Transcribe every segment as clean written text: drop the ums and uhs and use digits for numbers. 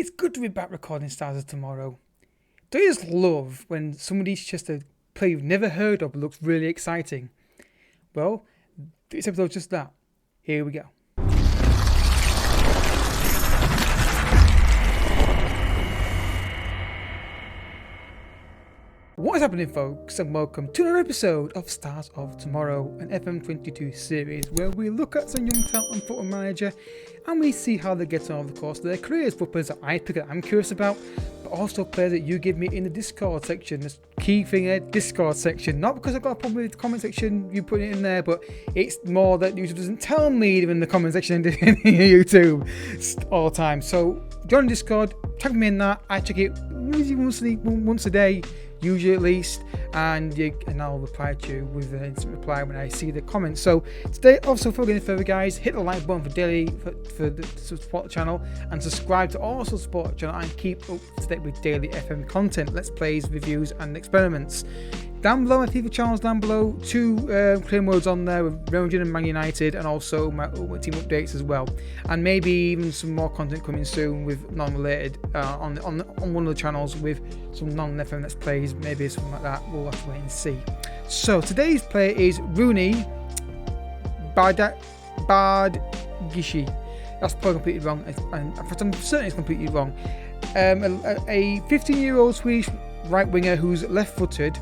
It's good to be back recording Stars of Tomorrow. Don't you just love when somebody's just a play you've never heard of but looks really exciting? Well, this episode's just that. Here we go. What is happening, folks, and welcome to another episode of Stars of Tomorrow, an FM22 series where we look at some young talent and football manager and we see how they get on over the course of their careers, for players that I pick that I'm curious about, but also players that you give me in the Discord section. This key thing here, Discord section, not because I've got a problem with the comment section, you put it in there, but it's more that YouTube doesn't tell me in the comment section in YouTube all the time. So join Discord, tag me in that. I check it once a day, usually at least, and I'll reply to you with an instant reply when I see the comments. So today, also, before we get any further, guys, hit the like button for daily to support the channel, and subscribe to also support the channel and keep up to date with daily FM content, let's plays, reviews and experiments. Down below, my FIFA channels down below, two clear modes on there with Real Madrid and Man United, and also my Ultimate Team updates as well, and maybe even some more content coming soon with non-related on one of the channels with some non-FM Let's Plays, maybe something like that. We'll have to wait and see. So today's player is Roony Bardghji. That's probably completely wrong, and I'm certain it's completely wrong. A 15-year-old Swedish right winger who's left-footed.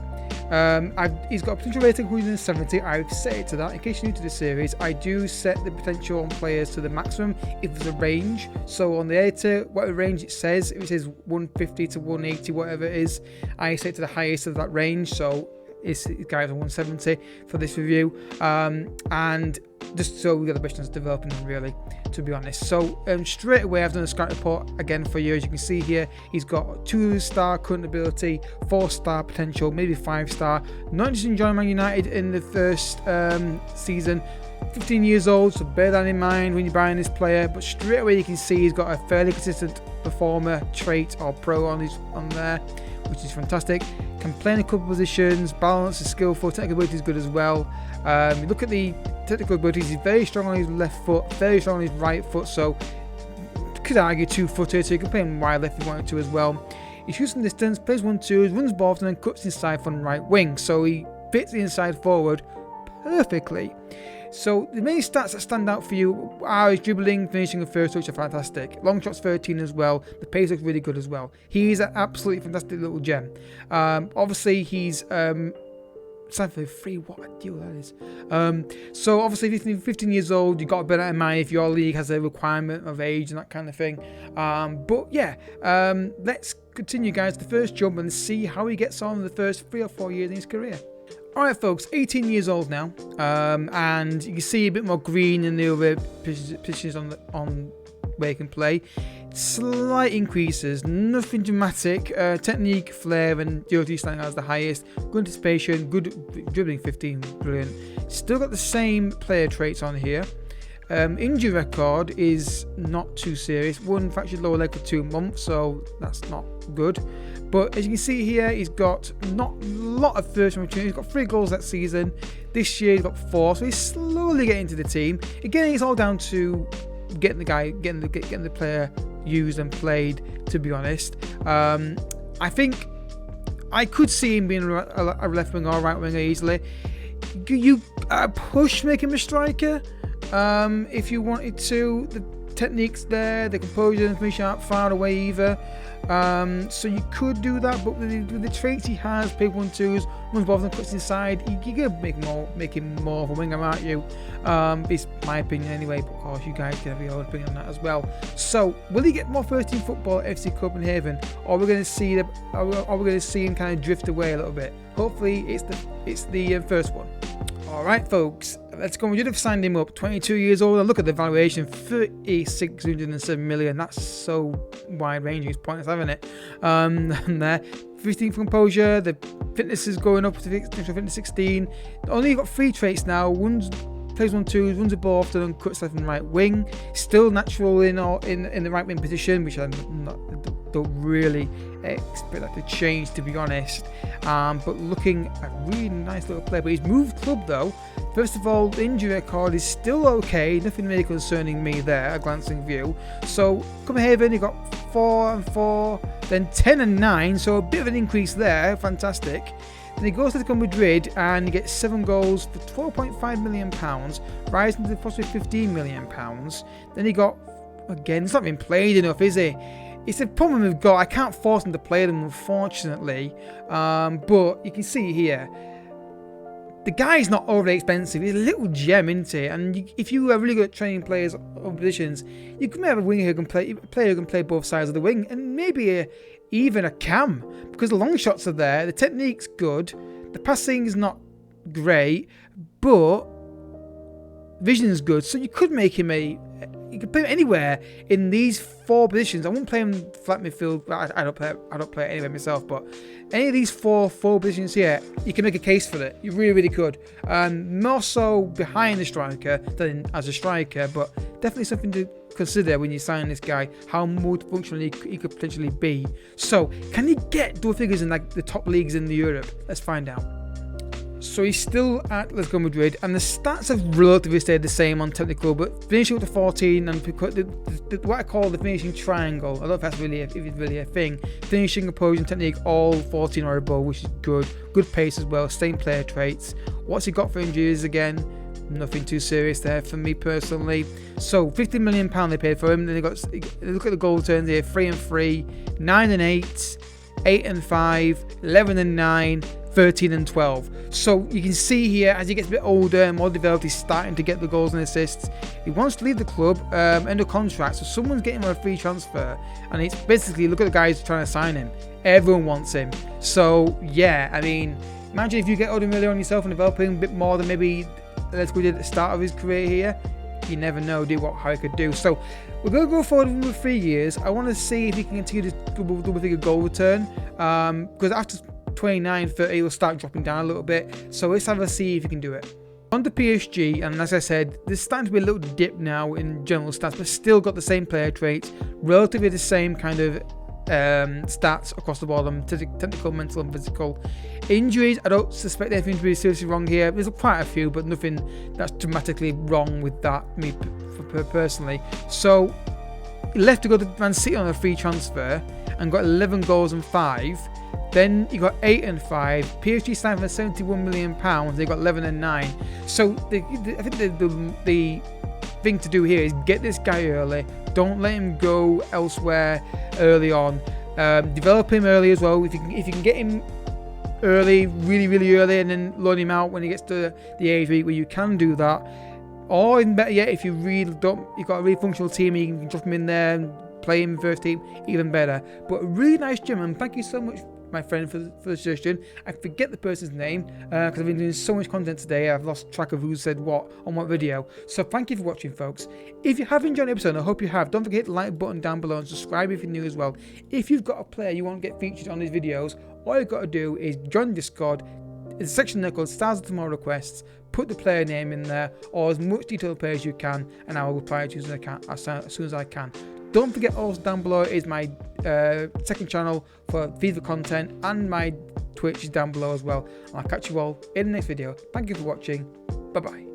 He's got a potential rating of 170. I've set it to that. In case you're new to the series, I do set the potential on players to the maximum if there's a range. So on the editor, whatever range it says, if it says 150 to 180, whatever it is, I set it to the highest of that range. So it's guys on 170 for this review, and just so we get the best chance of developing them, really, to be honest. So straight away, I've done a scout report again for you. As you can see here, he's got 2-star current ability, 4-star potential, maybe 5-star. Not just enjoying Man United in the first season. 15 years old, so bear that in mind when you're buying this player. But straight away, you can see he's got a fairly consistent performer trait or pro on there, which is fantastic. Can play in a couple of positions, balance is skillful, technical ability is good as well. You look at the technical abilities, he's very strong on his left foot, very strong on his right foot, so could argue 2-footed, so you can play him wide left if you wanted to as well. He shoots from distance, plays 1-2s, runs balls and then cuts inside from right wing, so he fits the inside forward perfectly. So the main stats that stand out for you are his dribbling, finishing and first touch are fantastic. Long shots 13 as well. The pace looks really good as well. He's an absolutely fantastic little gem. Obviously he's signed for free. What a deal that is. So obviously 15 years old, you've got to bear that in mind if your league has a requirement of age and that kind of thing. But yeah, let's continue, guys, the first jump and see how he gets on in the first 3 or 4 years in his career. Alright, folks, 18 years old now, and you can see a bit more green in the other positions on where he can play. Slight increases, nothing dramatic. Technique, flair, and agility standing out as the highest. Good anticipation, good dribbling, 15, brilliant. Still got the same player traits on here. Injury record is not too serious. One fractured lower leg for 2 months, so that's not good. But as you can see here, he's got not a lot of first opportunities. He's got 3 goals that season. This year he's got 4, so he's slowly getting to the team. Again, it's all down to getting the player used and played, to be honest. I think I could see him being a left winger or right winger easily. You push make him a striker if you wanted to. The technique's there, the composure and finishing aren't far away either. So you could do that, but with the traits he has, big 1-2s, runs balls and cuts inside, you're gonna make him more of a winger, aren't you? It's my opinion anyway, but of course you guys can have your own opinion on that as well. So will he get more first team football at FC Copenhagen, or we're gonna see him kind of drift away a little bit? Hopefully it's the first one. Alright, folks, let's go. We should have signed him up. 22 years old, and look at the valuation, 3,607 million. That's so wide ranging, it's pointless having it. And there, 15 for composure, the fitness is going up to fitness 16. Only got 3 traits now. One's plays 1-2s, runs the ball often and cuts left and right wing. Still natural in the right wing position, which I don't really expect that to change, to be honest. But looking a really nice little player. But he's moved club though. First of all, the injury record is still okay. Nothing really concerning me there, a glancing view. So Copenhagen, he got 4 and 4, then 10 and 9, so a bit of an increase there, fantastic. Then he goes to Atletico Madrid and he gets 7 goals for £12.5 million, rising to possibly £15 million. Then he got, again, he's not been played enough, is he? It's the problem we've got. I can't force him to play them, unfortunately, but you can see here, the guy's not overly expensive. He's a little gem, isn't he? And if you are really good at training players on positions, you can have a winger who can play, a player who can play both sides of the wing, and maybe even a cam, because the long shots are there, the technique's good, the passing is not great, but vision's good. So you could make him you could play him anywhere in these 4 positions. I wouldn't play him flat midfield. I don't play it anywhere myself, but any of these four positions here, you can make a case for it. You really could. More so behind the striker than as a striker, but definitely something to consider when you sign this guy, how multifunctional he could potentially be. So, can he get double figures in like the top leagues in Europe? Let's find out. So he's still at Atletico Madrid, and the stats have relatively stayed the same on technical, but finishing up to 14 and what I call the finishing triangle. I don't know if that's really if it's really a thing. Finishing, opposing, technique, all 14 or above, which is good. Good pace as well. Same player traits. What's he got for injuries again? Nothing too serious there for me personally. So £15 million they paid for him. Then they got, look at the goal returns here: 3 and 3, 9 and 8, 8 and 5, 11 and 9. 13 and 12. So you can see here, as he gets a bit older and more developed, he's starting to get the goals and assists. He wants to leave the club, end of contract, so someone's getting him on a free transfer, and it's basically, look at the guys trying to sign him. Everyone wants him. So yeah, I mean, imagine if you get older on yourself and developing a bit more than maybe let's go at the start of his career here. You never know, how he could do. So we're going to go forward with 3 years. I want to see if he can continue to double figure goal return, because after 29, 30 will start dropping down a little bit, so let's have a see if you can do it. On to PSG, and as I said, there's starting to be a little dip now in general stats, but still got the same player traits, relatively the same kind of stats across the board, technical, mental and physical. Injuries, I don't suspect anything to be seriously wrong here. There's quite a few, but nothing that's dramatically wrong with that, me personally. So he left to go to Man City on a free transfer and got 11 goals and 5. Then you got 8 and 5. PSG signed for £71 million. They got 11 and 9. So I think the thing to do here is get this guy early. Don't let him go elsewhere early on. Develop him early as well. If you can get him early, really early, and then loan him out when he gets to the age where you can do that. Or even better yet, if you really don't, you've got a really functional team, you can drop him in there and play him first team, even better. But a really nice gym, and thank you so much, my friend, for the suggestion. I forget the person's name because I've been doing so much content today, I've lost track of who said what on what video. So thank you for watching, folks. If you have enjoyed the episode, I hope you have, don't forget to hit the like button down below and subscribe if you're new as well. If you've got a player you want to get featured on these videos, all you've got to do is join Discord. There's a section there called Stars of Tomorrow Requests. Put the player name in there, or as much detailed player as you can, and I will reply to you as soon as I can. Don't forget, also down below is my second channel for FIFA content, and my Twitch is down below as well. I'll catch you all in the next video. Thank you for watching. Bye bye.